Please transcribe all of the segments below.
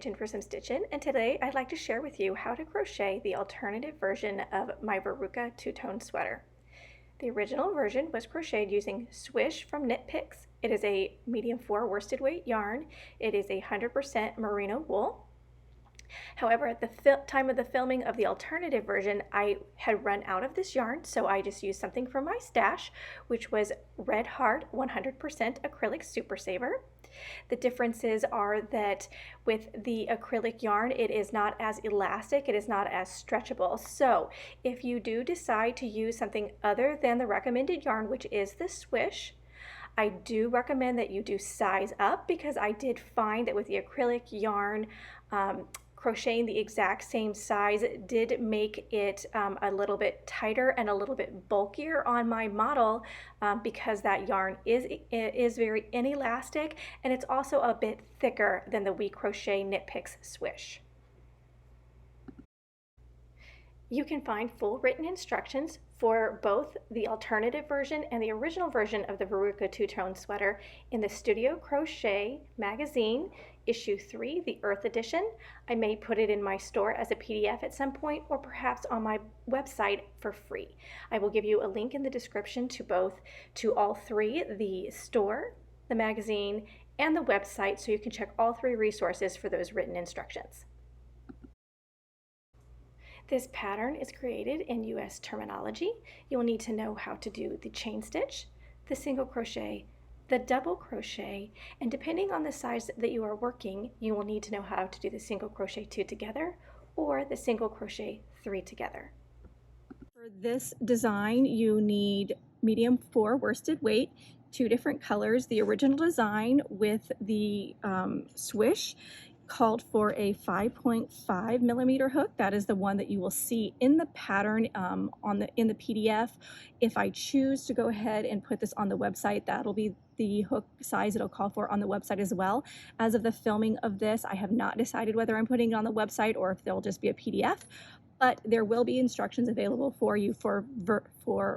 Kitchen for some stitching, and today I'd like to share with you how to crochet the alternative version of my Veruca Two Toned Sweater. The original version was crocheted using Swish from Knit Picks. It is a medium 4 worsted weight yarn. It is 100% merino wool. However, at the time of the filming of the alternative version, I had run out of this yarn, so I just used something from my stash, which was Red Heart 100% acrylic Super Saver. The differences are that with the acrylic yarn, it is not as elastic, it is not as stretchable. So if you do decide to use something other than the recommended yarn, which is the Swish, I do recommend that you do size up, because I did find that with the acrylic yarn, crocheting the exact same size did make it a little bit tighter and a little bit bulkier on my model, because that yarn is very inelastic, and it's also a bit thicker than the We Crochet Knit Picks Swish. You can find full written instructions for both the alternative version and the original version of the Veruca Two Toned Sweater in the Studio Crochet Magazine, Issue 3, the Earth Edition. I may put it in my store as a PDF at some point, or perhaps on my website for free. I will give you a link in the description to all three, the store, the magazine, and the website, so you can check all three resources for those written instructions. This pattern is created in US terminology. You'll need to know how to do the chain stitch, the single crochet, the double crochet, and depending on the size that you are working, you will need to know how to do the single crochet 2 together or the single crochet 3 together. For this design, you need medium 4 worsted weight, 2 different colors. The original design with the Swish called for a 5.5 millimeter hook. That is the one that you will see in the pattern in the PDF. If I choose to go ahead and put this on the website, that'll be the hook size it'll call for on the website as well. As of the filming of this, I have not decided whether I'm putting it on the website or if there'll just be a PDF, but there will be instructions available for you for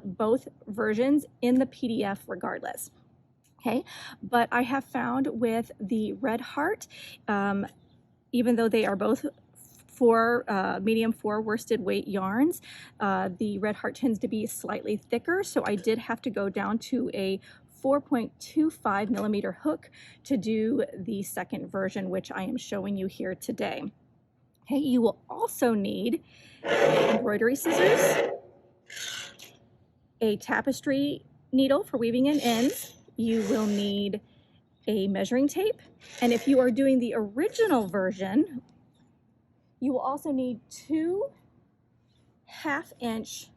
both versions in the PDF regardless. Okay, but I have found with the Red Heart, even though they are both medium 4 worsted weight yarns, the Red Heart tends to be slightly thicker, so I did have to go down to a 4.25 millimeter hook to do the second version, which I am showing you here today. Okay, you will also need embroidery scissors, a tapestry needle for weaving in ends. You will need a measuring tape, and if you are doing the original version, you will also need 2 1/2-inch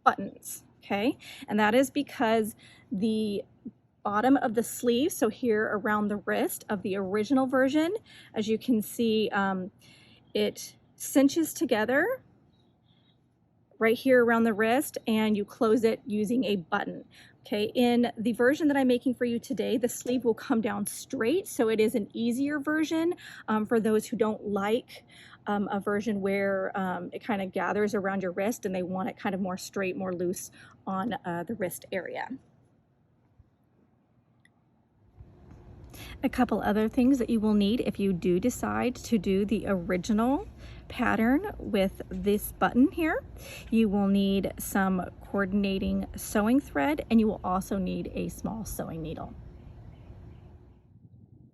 buttons, okay? And that is because the bottom of the sleeve, so here around the wrist of the original version, as you can see, it cinches together right here around the wrist, and you close it using a button. Okay, in the version that I'm making for you today, the sleeve will come down straight, so it is an easier version for those who don't like a version where it kind of gathers around your wrist and they want it kind of more straight, more loose on the wrist area. A couple other things that you will need if you do decide to do the original pattern with this button here. You will need some coordinating sewing thread, and you will also need a small sewing needle.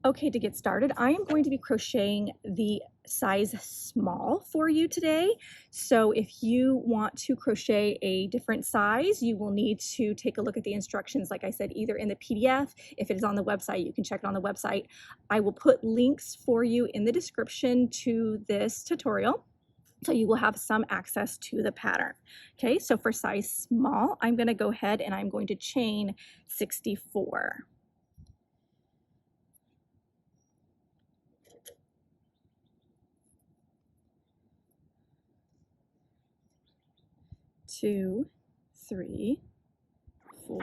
Okay, to get started, I am going to be crocheting the size small for you today. So if you want to crochet a different size, you will need to take a look at the instructions, like I said, either in the PDF. If it is on the website, you can check it on the website. I will put links for you in the description to this tutorial, so you will have some access to the pattern. Okay, so for size small, I'm going to go ahead and I'm going to chain 64. Two, 3, 4.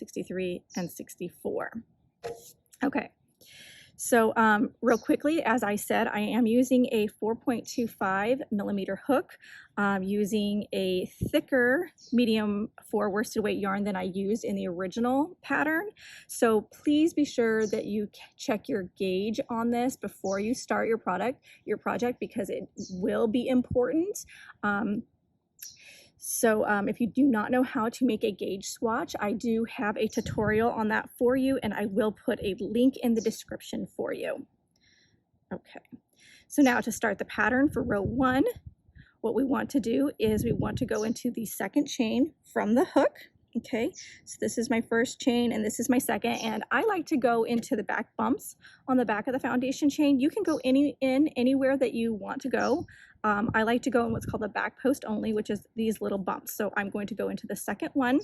63, and 64. Okay. So real quickly, as I said, I am using a 4.25 millimeter hook, using a thicker medium for worsted weight yarn than I used in the original pattern. So please be sure that you check your gauge on this before you start your project, because it will be important. So if you do not know how to make a gauge swatch, I do have a tutorial on that for you, and I will put a link in the description for you. Okay, so now to start the pattern for row 1, what we want to do is we want to go into the second chain from the hook. Okay, so this is my first chain and this is my second, and I like to go into the back bumps on the back of the foundation chain. You can go anywhere that you want to go. I like to go in what's called the back post only, which is these little bumps. So I'm going to go into the second one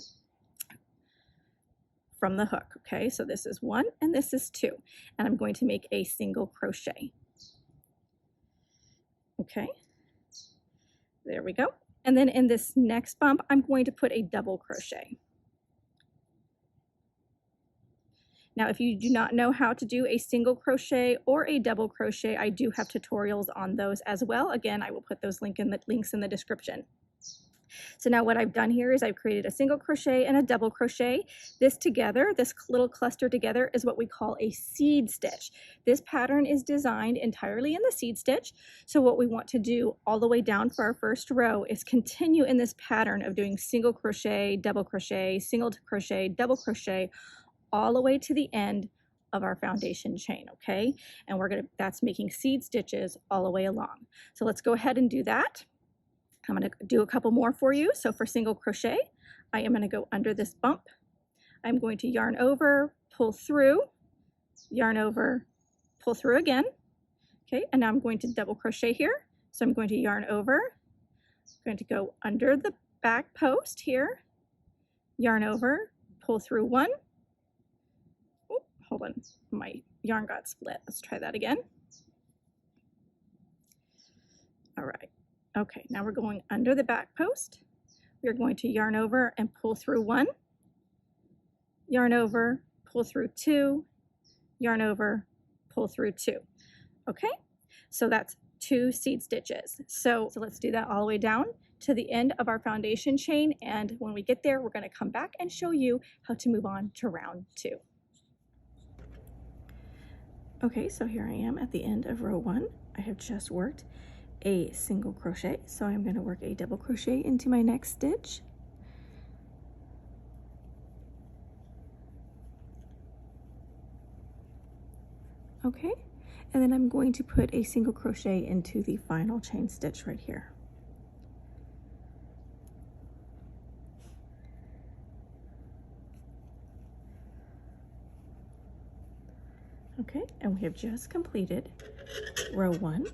from the hook. Okay, so this is 1 and this is 2, and I'm going to make a single crochet. Okay, there we go. And then in this next bump, I'm going to put a double crochet. Now, if you do not know how to do a single crochet or a double crochet, I do have tutorials on those as well. Again, I will put those links in the description. So now what I've done here is I've created a single crochet and a double crochet. This together, this little cluster together, is what we call a seed stitch. This pattern is designed entirely in the seed stitch. So what we want to do all the way down for our first row is continue in this pattern of doing single crochet, double crochet, single crochet, double crochet, all the way to the end of our foundation chain, okay? And that's making seed stitches all the way along. So let's go ahead and do that. I'm going to do a couple more for you. So for single crochet, I am going to go under this bump. I'm going to yarn over, pull through, yarn over, pull through again. Okay, and now I'm going to double crochet here. So I'm going to yarn over, I'm going to go under the back post here, yarn over, pull through 1. Oh, hold on, my yarn got split. Let's try that again. All right. Okay, now we're going under the back post. We're going to yarn over and pull through 1, yarn over, pull through 2, yarn over, pull through 2. Okay, so that's 2 seed stitches. So let's do that all the way down to the end of our foundation chain, and when we get there, we're going to come back and show you how to move on to round 2. Okay, so here I am at the end of row 1. I have just worked a single crochet, so I'm going to work a double crochet into my next stitch. Okay, and then I'm going to put a single crochet into the final chain stitch right here. Okay, and we have just completed row 1.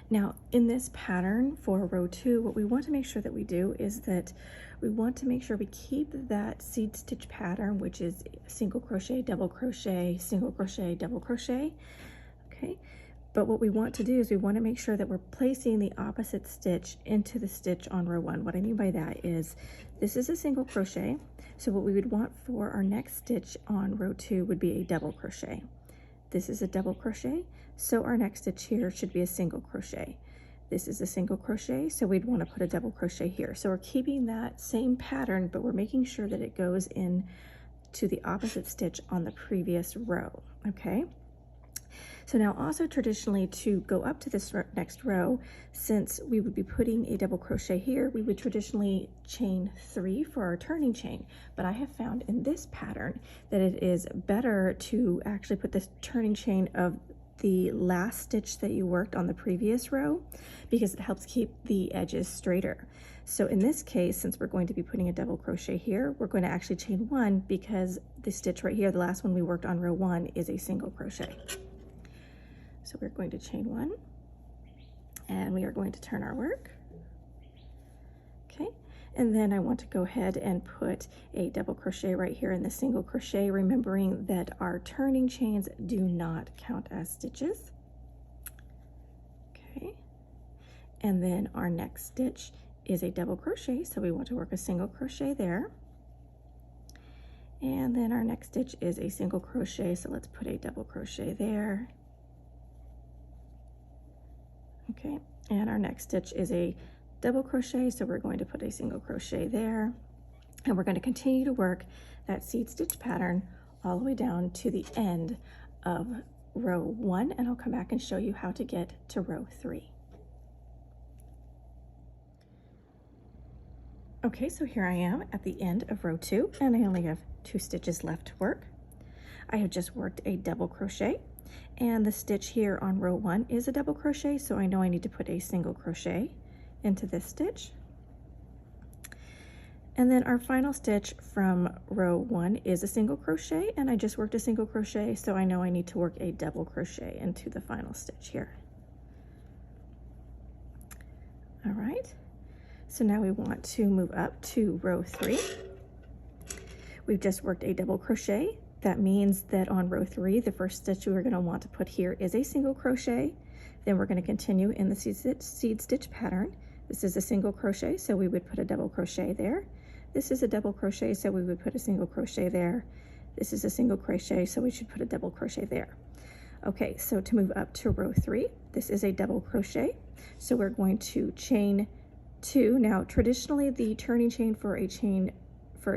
Now in this pattern for row 2, what we want to make sure that we do is that we want to make sure we keep that seed stitch pattern, which is single crochet, double crochet, single crochet, double crochet. Okay, but what we want to do is we want to make sure that we're placing the opposite stitch into the stitch on row 1. What I mean by that is this is a single crochet, so what we would want for our next stitch on row 2 would be a double crochet. This is a double crochet, so our next stitch here should be a single crochet. This is a single crochet, so we'd want to put a double crochet here. So we're keeping that same pattern, but we're making sure that it goes in to the opposite stitch on the previous row, okay? So now also traditionally, to go up to this next row, since we would be putting a double crochet here, we would traditionally chain 3 for our turning chain. But I have found in this pattern that it is better to actually put this turning chain of the last stitch that you worked on the previous row, because it helps keep the edges straighter. So in this case, since we're going to be putting a double crochet here, we're going to actually chain 1, because the stitch right here, the last one we worked on row 1, is a single crochet. So we're going to chain 1, and we are going to turn our work. Okay, and then I want to go ahead and put a double crochet right here in the single crochet, remembering that our turning chains do not count as stitches. Okay, and then our next stitch is a double crochet, so we want to work a single crochet there. And then our next stitch is a single crochet, so let's put a double crochet there. Okay, and our next stitch is a double crochet, so we're going to put a single crochet there. And we're going to continue to work that seed stitch pattern all the way down to the end of row 1, and I'll come back and show you how to get to row 3. Okay, so here I am at the end of row 2, and I only have 2 stitches left to work. I have just worked a double crochet, and the stitch here on row 1 is a double crochet, so I know I need to put a single crochet into this stitch. And then our final stitch from row 1 is a single crochet, and I just worked a single crochet, so I know I need to work a double crochet into the final stitch here. All right, so now we want to move up to row 3. We've just worked a double crochet. That means that on row 3, the first stitch we're going to want to put here is a single crochet. Then we're going to continue in the seed stitch pattern. This is a single crochet, so we would put a double crochet there. This is a double crochet, so we would put a single crochet there. This is a single crochet, so we should put a double crochet there. Okay, so to move up to row 3, this is a double crochet, so we're going to chain 2. Now, traditionally, the turning chain for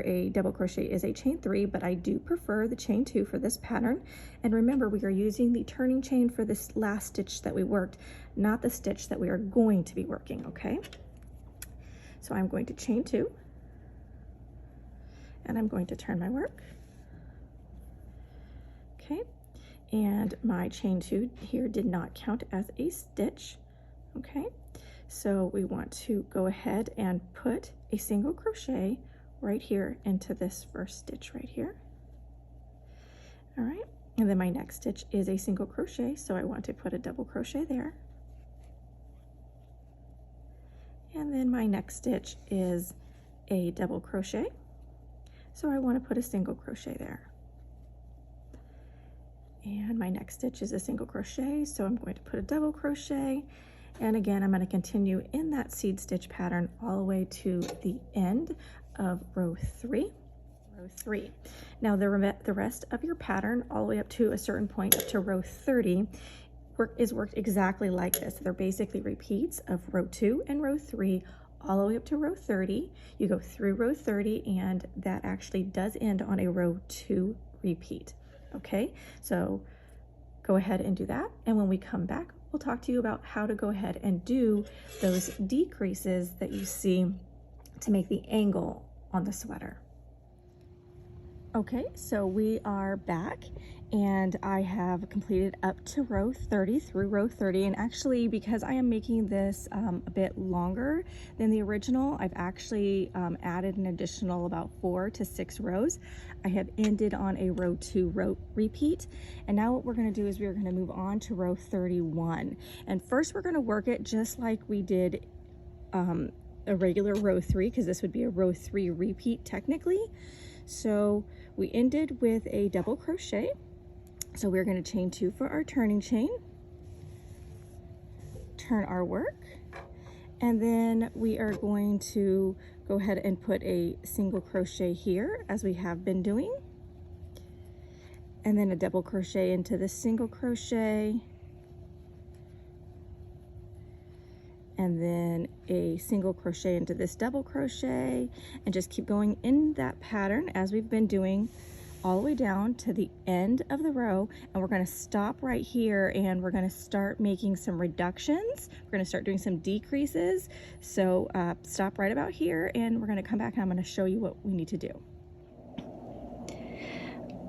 a double crochet is a chain 3, but I do prefer the chain 2 for this pattern. And remember, we are using the turning chain for this last stitch that we worked, not the stitch that we are going to be working, okay? So I'm going to chain 2, and I'm going to turn my work. Okay, and my chain 2 here did not count as a stitch, okay? So we want to go ahead and put a single crochet right here into this first stitch right here. All right, and then my next stitch is a single crochet, so I want to put a double crochet there. And then my next stitch is a double crochet, so I want to put a single crochet there. And my next stitch is a single crochet, so I'm going to put a double crochet. And again, I'm going to continue in that seed stitch pattern all the way to the end of row 3. Row 3. Now the rest of your pattern, all the way up to a certain point, up to row 30, is worked exactly like this. They're basically repeats of row 2 and row 3 all the way up to row 30. You go through row 30, and that actually does end on a row 2 repeat. Okay, so go ahead and do that, and when we come back, we'll talk to you about how to go ahead and do those decreases that you see to make the angle on the sweater. Okay, so we are back, and I have completed up to row 30, through row 30, and actually, because I am making this a bit longer than the original, I've actually added an additional about 4 to 6 rows. I have ended on a row 2 row repeat, and now what we're going to do is we're going to move on to row 31, and first we're going to work it just like we did a regular row 3, because this would be a row 3 repeat technically. So we ended with a double crochet, so we're going to chain 2 for our turning chain, turn our work, and then we are going to go ahead and put a single crochet here as we have been doing, and then a double crochet into the single crochet, and then a single crochet into this double crochet, and just keep going in that pattern as we've been doing all the way down to the end of the row. And we're going to stop right here, and we're going to start making some reductions. We're going to start doing some decreases. So stop right about here, and we're going to come back and I'm going to show you what we need to do.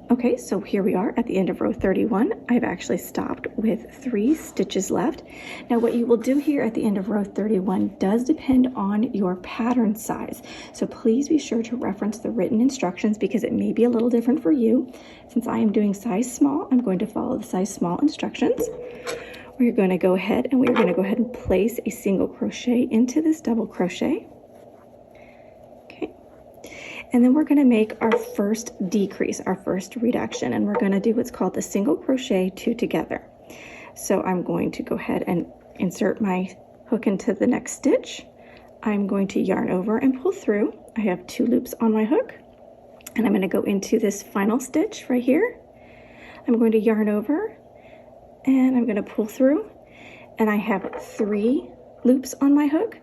Okay, so here we are at the end of row 31. I've actually stopped with 3 stitches left. Now what you will do here at the end of row 31 does depend on your pattern size. So please be sure to reference the written instructions, because it may be a little different for you. Since I am doing size small, I'm going to follow the size small instructions. We're going to go ahead and place a single crochet into this double crochet. And then we're going to make our first decrease, our first reduction, and we're going to do what's called the single crochet 2 together. So I'm going to go ahead and insert my hook into the next stitch. I'm going to yarn over and pull through. I have 2 loops on my hook. And I'm going to go into this final stitch right here. I'm going to yarn over and I'm going to pull through, and I have 3 loops on my hook.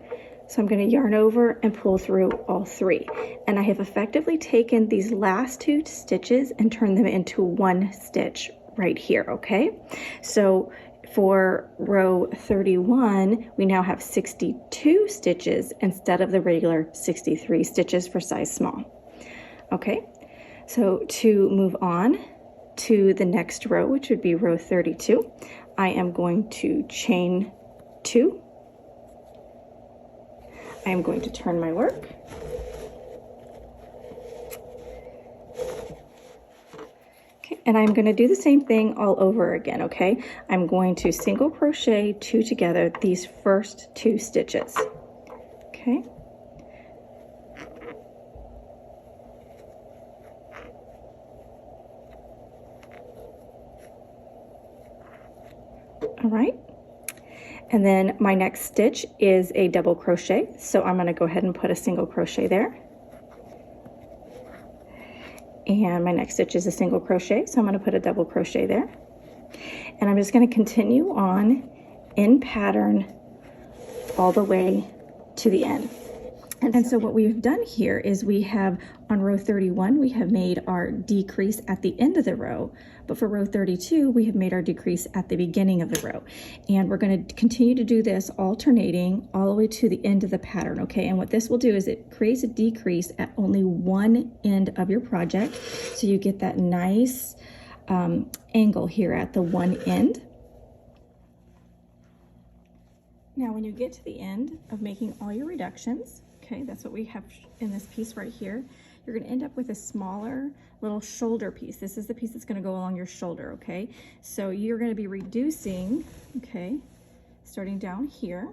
So I'm going to yarn over and pull through all 3. And I have effectively taken these last 2 stitches and turned them into 1 stitch right here, okay? So for row 31, we now have 62 stitches instead of the regular 63 stitches for size small. Okay, so to move on to the next row, which would be row 32, I am going to chain 2. I am going to turn my work. Okay, and I'm going to do the same thing all over again, okay? I'm going to single crochet 2 together these first 2 stitches. Okay. All right. And then my next stitch is a double crochet, so I'm going to go ahead and put a single crochet there. And my next stitch is a single crochet, so I'm going to put a double crochet there. And I'm just going to continue on in pattern all the way to the end. And so what we've done here is we have, on row 31, we have made our decrease at the end of the row, but for row 32, we have made our decrease at the beginning of the row. And we're going to continue to do this alternating all the way to the end of the pattern, okay? And what this will do is it creates a decrease at only one end of your project, so you get that nice angle here at the one end. Now, when you get to the end of making all your reductions, okay, that's what we have in this piece right here, you're going to end up with a smaller little shoulder piece. This is the piece that's going to go along your shoulder, okay? So you're going to be reducing, okay, starting down here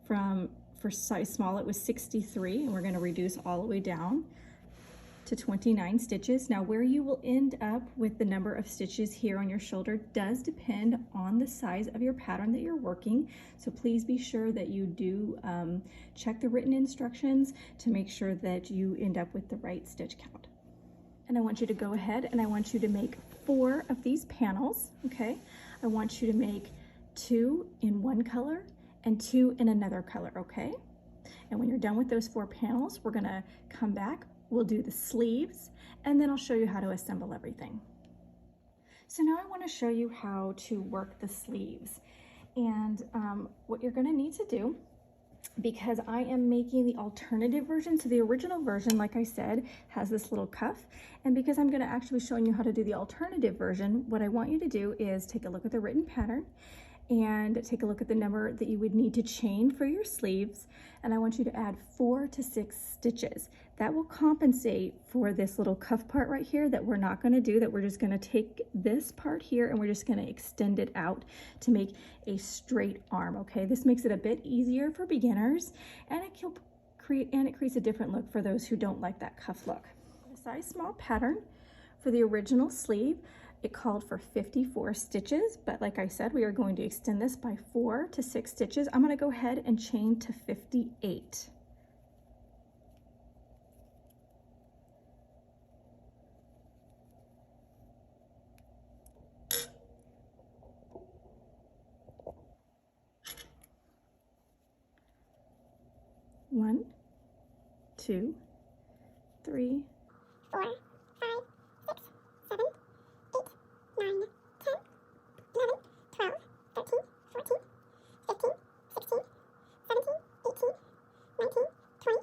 for size small, it was 63, and we're going to reduce all the way down to 29 stitches. Now, where you will end up with the number of stitches here on your shoulder does depend on the size of your pattern that you're working. So please be sure that you do check the written instructions to make sure that you end up with the right stitch count. And I want you to go ahead and I want you to make 4 of these panels, okay? I want you to make 2 in one color and 2 in another color, okay? And when you're done with those 4 panels, we're gonna come back, we'll do the sleeves, and then I'll show you how to assemble everything. So now I want to show you how to work the sleeves. And what you're going to need to do, because I am making the alternative version, so the original version, like I said, has this little cuff, and because I'm going to actually be showing you how to do the alternative version, what I want you to do is take a look at the written pattern and take a look at the number that you would need to chain for your sleeves, and I want you to add 4 to 6 stitches. That will compensate for this little cuff part right here that we're not going to do, that we're just going to take this part here and we're just going to extend it out to make a straight arm, okay? This makes it a bit easier for beginners, and it creates a different look for those who don't like that cuff look. The size small pattern for the original sleeve, it called for 54 stitches, but like I said, we are going to extend this by 4 to 6 stitches. I'm going to go ahead and chain to 58. One, 2, 3, 4, 5, 6, 7, 8, 9, 10, 11, 12, 13, 14, 15, 16, 17, 18, 19, 20,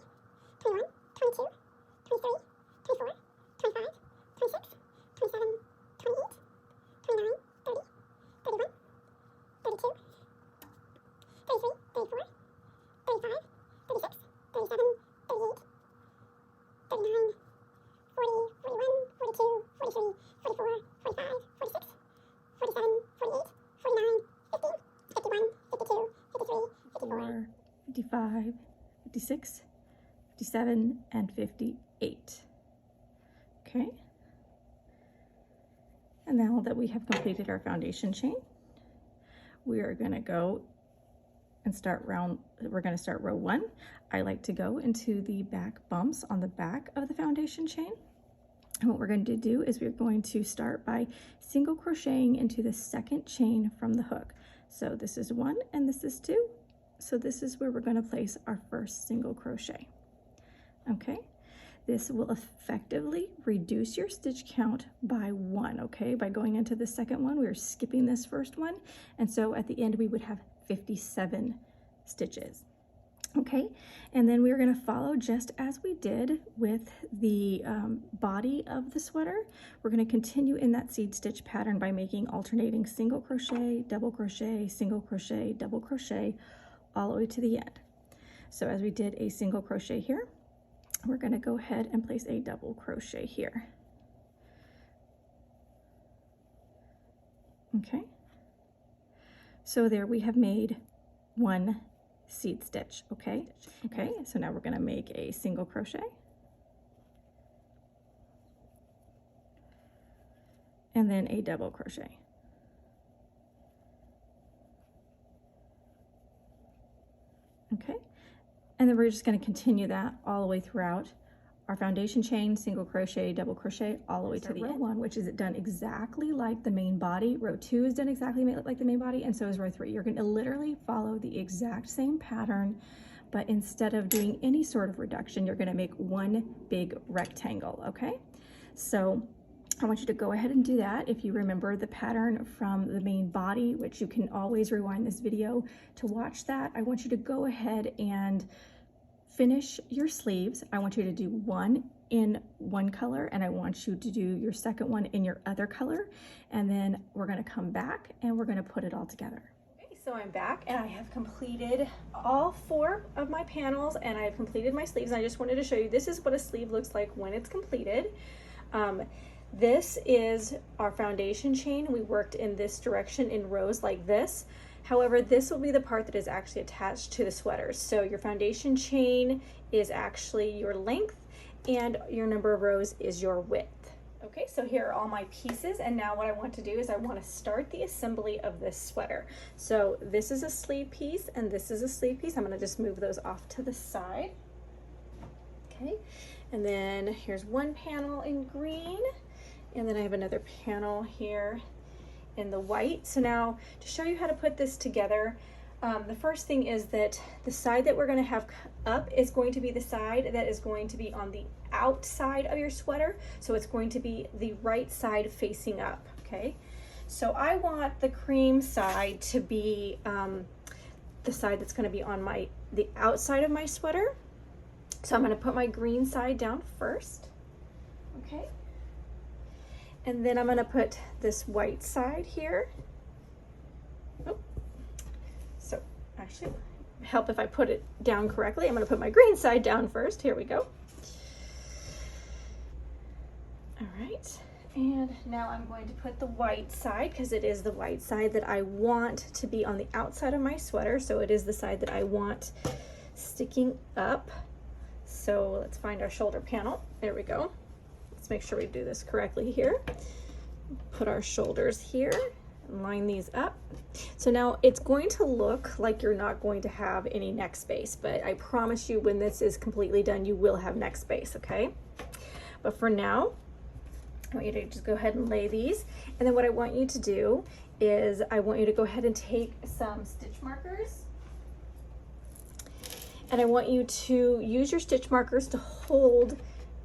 21, 22, 23, 24, 25, 26, 27, 28, 29, 30, 31, 32, 33, 34, 35, 36, 37, 38, 39, 40, 41, 42, 43, 44, 45, 46, 47, 48, 49, 50, 51, 52, 53, 54, 55, 56, 57, and 58. Okay. And now that we have completed our foundation chain, we are going to go and we're going to start row 1. I like to go into the back bumps on the back of the foundation chain. And what we're going to do is we're going to start by single crocheting into the second chain from the hook. So this is 1 and this is 2. So this is where we're going to place our first single crochet. Okay, this will effectively reduce your stitch count by 1, okay? By going into the second one, we're skipping this first one, and so at the end we would have 57 stitches. Okay, and then we're going to follow just as we did with the body of the sweater. We're going to continue in that seed stitch pattern by making alternating single crochet, double crochet, single crochet, double crochet, all the way to the end. So as we did a single crochet here, we're going to go ahead and place a double crochet here. Okay, so there we have made 1 seed stitch. Okay, so now we're going to make a single crochet and then a double crochet. Okay, and then we're just going to continue that all the way throughout our foundation chain, single crochet, double crochet, all the way to the end. Row 1, which is done exactly like the main body. Row 2 is done exactly like the main body, and so is row 3. You're going to literally follow the exact same pattern, but instead of doing any sort of reduction, you're going to make 1 big rectangle. Okay, so I want you to go ahead and do that. If you remember the pattern from the main body, which you can always rewind this video to watch that, I want you to go ahead and finish your sleeves. I want you to do 1 in one color, and I want you to do your second one in your other color, and then we're going to come back and we're going to put it all together. Okay, so I'm back and I have completed all 4 of my panels and I've completed my sleeves, and I just wanted to show you this is what a sleeve looks like when it's completed. This is our foundation chain. We worked in this direction in rows like this. However, this will be the part that is actually attached to the sweater. So your foundation chain is actually your length and your number of rows is your width. Okay, so here are all my pieces, and now what I want to do is I want to start the assembly of this sweater. So this is a sleeve piece and this is a sleeve piece. I'm going to just move those off to the side. Okay, and then here's one panel in green, and then I have another panel here in the white. So now to show you how to put this together, the first thing is that the side that we're going to have up is going to be the side that is going to be on the outside of your sweater. So it's going to be the right side facing up. Okay, so I want the cream side to be the side that's going to be on the outside of my sweater. So I'm going to put my green side down first. Okay, and then I'm going to put this white side here. Oh. So actually, help if I put it down correctly. I'm going to put my green side down first. Here we go. All right, and now I'm going to put the white side, because it is the white side that I want to be on the outside of my sweater. So it is the side that I want sticking up. So let's find our shoulder panel. There we go. Let's make sure we do this correctly here. Put our shoulders here, line these up. So now it's going to look like you're not going to have any neck space, but I promise you when this is completely done, you will have neck space, okay? But for now, I want you to just go ahead and lay these. And then what I want you to do is I want you to go ahead and take some stitch markers. And I want you to use your stitch markers to hold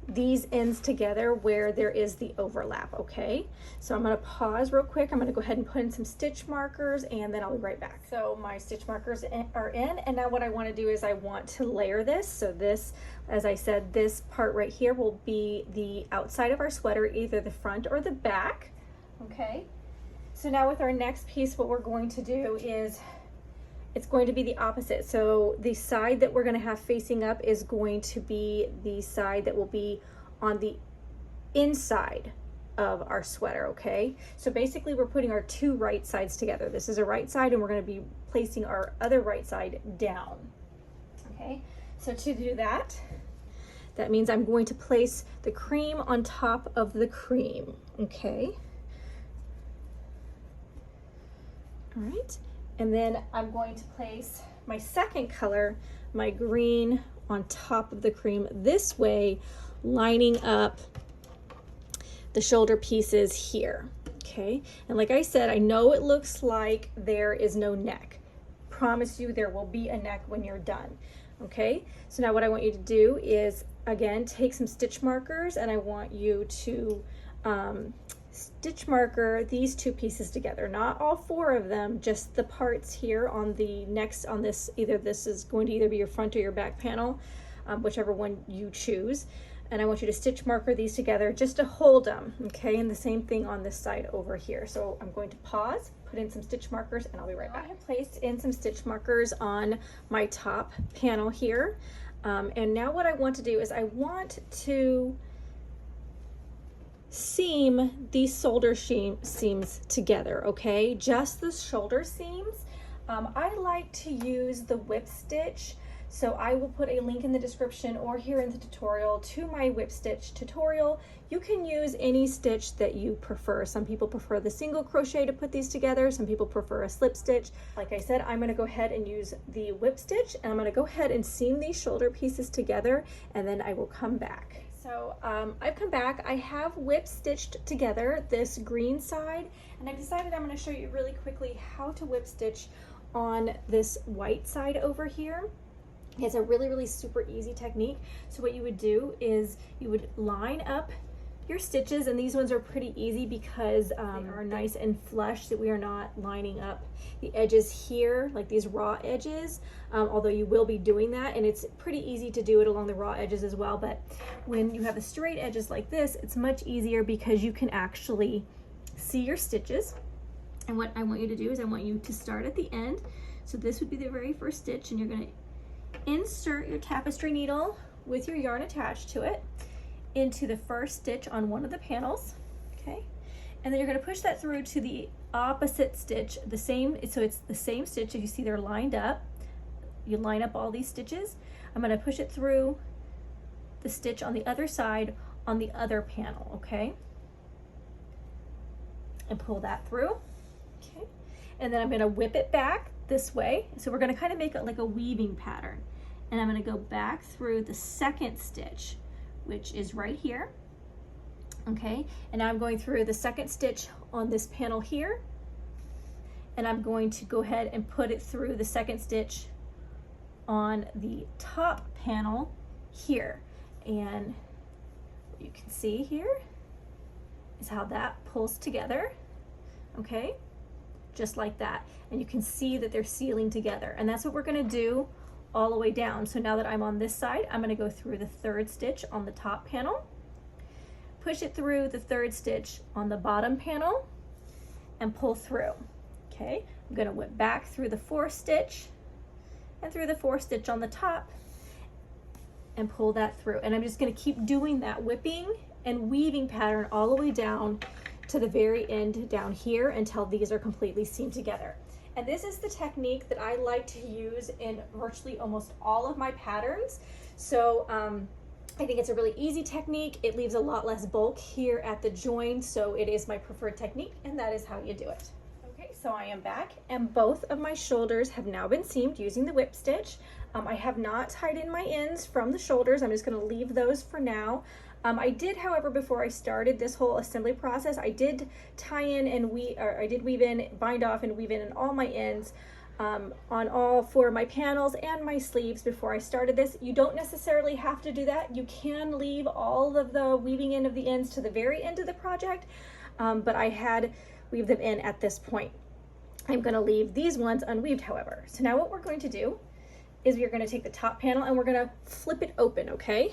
these ends together where there is the overlap, okay? So I'm going to pause real quick. I'm going to go ahead and put in some stitch markers, and then I'll be right back. So my stitch markers are in, and now what I want to do is I want to layer this. So this, as I said, this part right here will be the outside of our sweater, either the front or the back, okay? So now with our next piece, what we're going to do is it's going to be the opposite. So the side that we're going to have facing up is going to be the side that will be on the inside of our sweater, okay? So basically we're putting our 2 right sides together. This is a right side, and we're going to be placing our other right side down, okay? So to do that, that means I'm going to place the cream on top of the cream, okay? All right. And then I'm going to place my second color, my green, on top of the cream this way, lining up the shoulder pieces here. Okay, and like I said, I know it looks like there is no neck. Promise you there will be a neck when you're done. Okay, so now what I want you to do is, again, take some stitch markers, and I want you to stitch marker these two pieces together, not all four of them, just the parts here on the next, on this, either this is going to either be your front or your back panel, whichever one you choose. And I want you to stitch marker these together just to hold them, okay? And the same thing on this side over here. So I'm going to pause, put in some stitch markers, and I'll be right back. I have placed in some stitch markers on my top panel here. And now what I want to do is I want to seam these shoulder seams together, okay? Just the shoulder seams. I like to use the whip stitch. So I will put a link in the description or here in the tutorial to my whip stitch tutorial. You can use any stitch that you prefer. Some people prefer the single crochet to put these together. Some people prefer a slip stitch. Like I said, I'm going to go ahead and use the whip stitch, and I'm going to go ahead and seam these shoulder pieces together, and then I will come back. So I've come back. I have whip stitched together this green side, and I decided I'm going to show you really quickly how to whip stitch on this white side over here. It's a really, really super easy technique. So what you would do is you would line up your stitches, and these ones are pretty easy because they are nice and flush, that we are not lining up the edges here, like these raw edges, although you will be doing that, and it's pretty easy to do it along the raw edges as well. But when you have the straight edges like this, it's much easier because you can actually see your stitches. And what I want you to do is I want you to start at the end. So this would be the very first stitch, and you're going to insert your tapestry needle with your yarn attached to it into the first stitch on one of the panels, okay? And then you're going to push that through to the opposite stitch, the same, so it's the same stitch. If you see they're lined up, you line up all these stitches. I'm going to push it through the stitch on the other side on the other panel, okay? And pull that through, okay? And then I'm going to whip it back this way. So we're going to kind of make it like a weaving pattern. And I'm going to go back through the second stitch, which is right here. Okay, and now I'm going through the second stitch on this panel here, and I'm going to go ahead and put it through the second stitch on the top panel here. And what you can see here is how that pulls together, okay, just like that. And you can see that they're sealing together, and that's what we're going to do all the way down. So now that I'm on this side, I'm going to go through the third stitch on the top panel, push it through the third stitch on the bottom panel, and pull through. Okay, I'm going to whip back through the fourth stitch and through the fourth stitch on the top and pull that through. And I'm just going to keep doing that whipping and weaving pattern all the way down to the very end down here until these are completely seamed together. And this is the technique that I like to use in virtually almost all of my patterns. So I think it's a really easy technique. It leaves a lot less bulk here at the join, so it is my preferred technique, and that is how you do it. Okay, so I am back, and both of my shoulders have now been seamed using the whip stitch. I have not tied in my ends from the shoulders. I'm just going to leave those for now. I did, however, before I started this whole assembly process, I did tie in and I did weave in, bind off and weave in all my ends on all four of my panels and my sleeves before I started this. You don't necessarily have to do that. You can leave all of the weaving in of the ends to the very end of the project, but I had weaved them in at this point. I'm going to leave these ones unweaved, however. So now what we're going to do is we're going to take the top panel and we're going to flip it open, okay?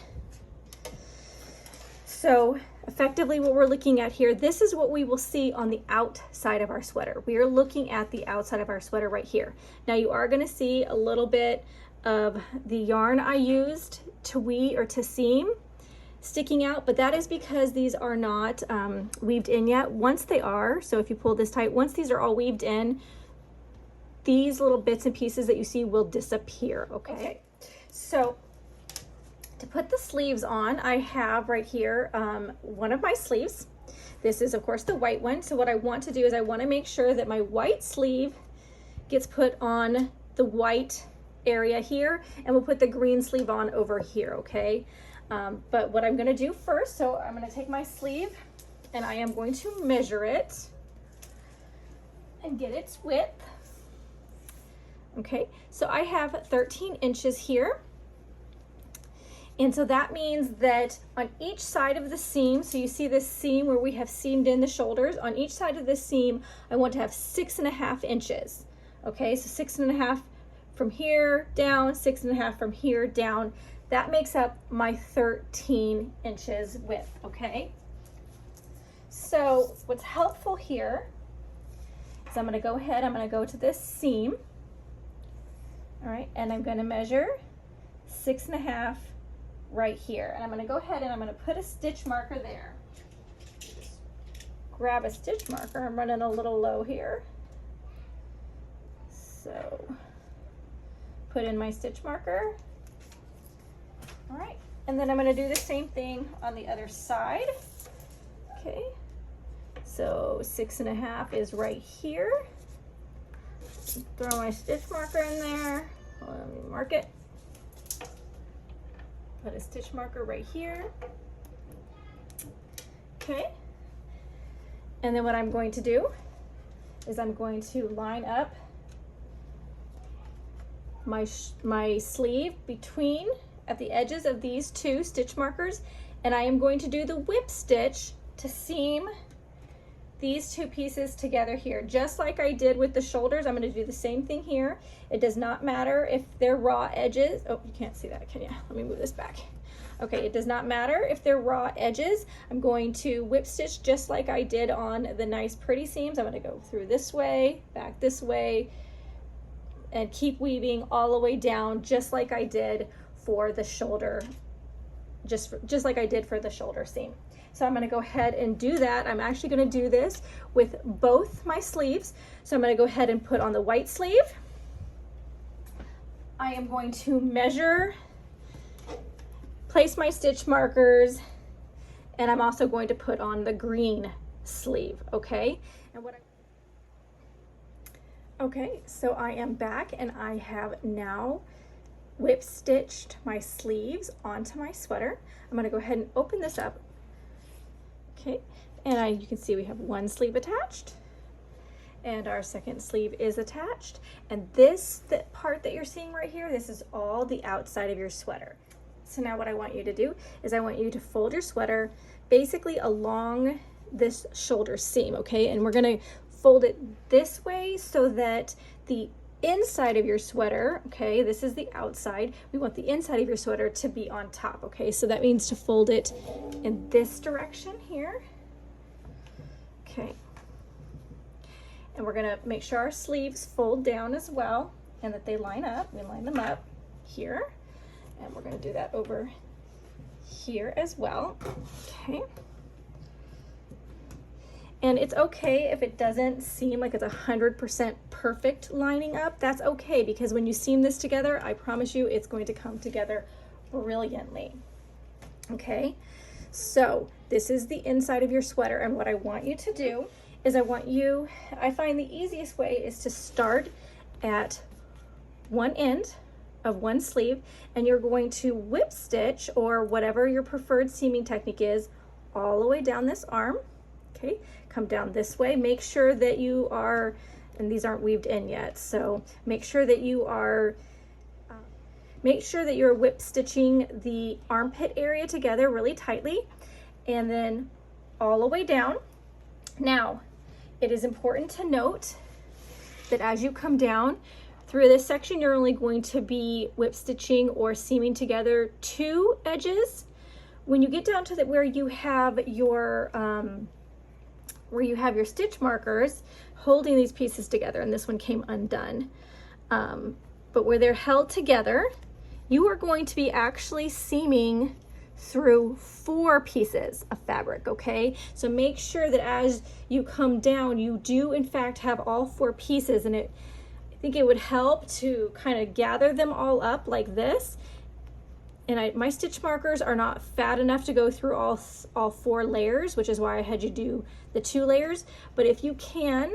So effectively what we're looking at here, this is what we will see on the outside of our sweater. We are looking at the outside of our sweater right here. Now you are going to see a little bit of the yarn I used to weave or to seam sticking out, but that is because these are not weaved in yet. Once they are, so if you pull this tight, once these are all weaved in, these little bits and pieces that you see will disappear, okay? So to put the sleeves on, I have right here one of my sleeves. This is, of course, the white one. So what I want to do is I want to make sure that my white sleeve gets put on the white area here, and we'll put the green sleeve on over here, okay? But what I'm gonna do first, so I'm gonna take my sleeve and I am going to measure it and get its width. Okay, so I have 13 inches here. And so that means that on each side of the seam, so you see this seam where we have seamed in the shoulders, on each side of the seam, I want to have 6.5 inches. Okay, so 6.5 from here down, 6.5 from here down. That makes up my 13 inches width, okay? So what's helpful here is I'm gonna go ahead, I'm gonna go to this seam, all right, and I'm gonna measure 6.5 right here. And I'm gonna go ahead and I'm gonna put a stitch marker there. Just grab a stitch marker, I'm running a little low here. So put in my stitch marker. All right, and then I'm gonna do the same thing on the other side. Okay, so 6.5 is right here. Throw my stitch marker in there. Let me mark it. Put a stitch marker right here. Okay, and then what I'm going to do is I'm going to line up my sleeve between at the edges of these two stitch markers, and I am going to do the whip stitch to seam these two pieces together here, just like I did with the shoulders. I'm going to do the same thing here. It does not matter if they're raw edges. Oh, you can't see that, can you? Let me move this back. Okay, it does not matter if they're raw edges. I'm going to whip stitch just like I did on the nice pretty seams. I'm going to go through this way, back this way, and keep weaving all the way down just like I did for the shoulder, just like I did for the shoulder seam. So I'm going to go ahead and do that. I'm actually going to do this with both my sleeves. So I'm going to go ahead and put on the white sleeve. I am going to measure, place my stitch markers, and I'm also going to put on the green sleeve, okay? And okay, so I am back and I have now whip stitched my sleeves onto my sweater. I'm going to go ahead and open this up. Okay, and you can see we have one sleeve attached and our second sleeve is attached. And this part that you're seeing right here, this is all the outside of your sweater. So now what I want you to do is I want you to fold your sweater basically along this shoulder seam, okay? And we're gonna fold it this way so that the inside of your sweater, okay, this is the outside, we want the inside of your sweater to be on top, okay? So that means to fold it in this direction here, okay? And we're gonna make sure our sleeves fold down as well and that they line up. We line them up here, and we're gonna do that over here as well, okay? And it's okay if it doesn't seem like it's 100% perfect lining up. That's okay, because when you seam this together, I promise you it's going to come together brilliantly. Okay, so this is the inside of your sweater, and what I want you to do is I find the easiest way is to start at one end of one sleeve, and you're going to whip stitch, or whatever your preferred seaming technique is, all the way down this arm. Okay, come down this way. Make sure that you are, and these aren't weaved in yet, so make sure that you are whip stitching the armpit area together really tightly, and then all the way down. Now, it is important to note that as you come down through this section, you're only going to be whip stitching or seaming together two edges. When you get down to where you have your stitch markers holding these pieces together, and this one came undone, but where they're held together, you are going to be actually seaming through 4 pieces of fabric, okay? So make sure that as you come down, you do in fact have all 4 pieces, and I think it would help to kind of gather them all up like this. And my stitch markers are not fat enough to go through all 4 layers, which is why I had you do the 2 layers. But if you can,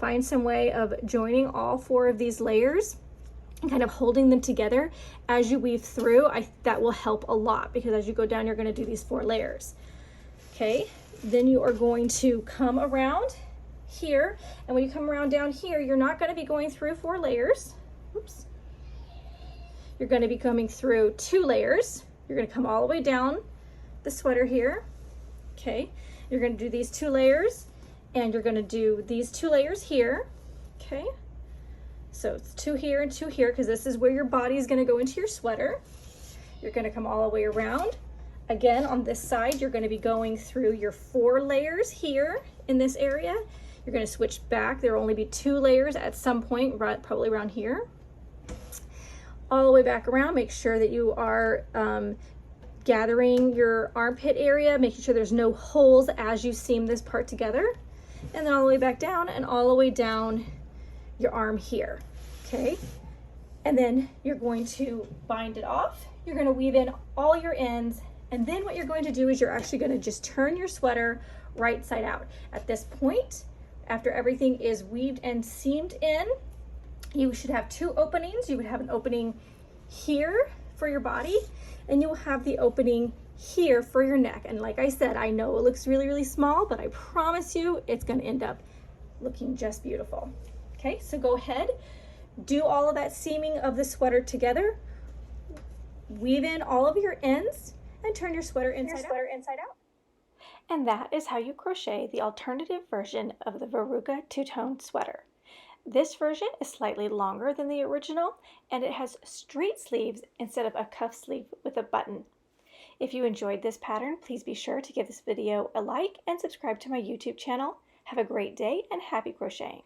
find some way of joining all 4 of these layers and kind of holding them together as you weave through. That will help a lot, because as you go down, you're going to do these 4 layers. Okay, then you are going to come around here, and when you come around down here, you're not going to be going through 4 layers. Oops. You're going to be coming through 2 layers. You're going to come all the way down the sweater here. Okay, you're going to do these 2 layers, and you're going to do these 2 layers here. Okay, so it's 2 here and 2 here, because this is where your body is going to go into your sweater. You're going to come all the way around. Again, on this side, you're going to be going through your 4 layers here in this area. You're going to switch back. There will only be 2 layers at some point, probably around here. All the way back around. Make sure that you are gathering your armpit area, making sure there's no holes as you seam this part together. And then all the way back down, and all the way down your arm here. Okay, and then you're going to bind it off. You're going to weave in all your ends, and then what you're going to do is you're actually going to just turn your sweater right side out. At this point, after everything is weaved and seamed in, you should have 2 openings. You would have an opening here for your body, and you'll have the opening here for your neck. And like I said, I know it looks really, really small, but I promise you it's going to end up looking just beautiful. Okay, so go ahead, do all of that seaming of the sweater together, weave in all of your ends, and turn your sweater inside out. And that is how you crochet the alternative version of the Veruca Two Toned Sweater. This version is slightly longer than the original, and it has straight sleeves instead of a cuff sleeve with a button. If you enjoyed this pattern, please be sure to give this video a like and subscribe to my YouTube channel. Have a great day and happy crocheting!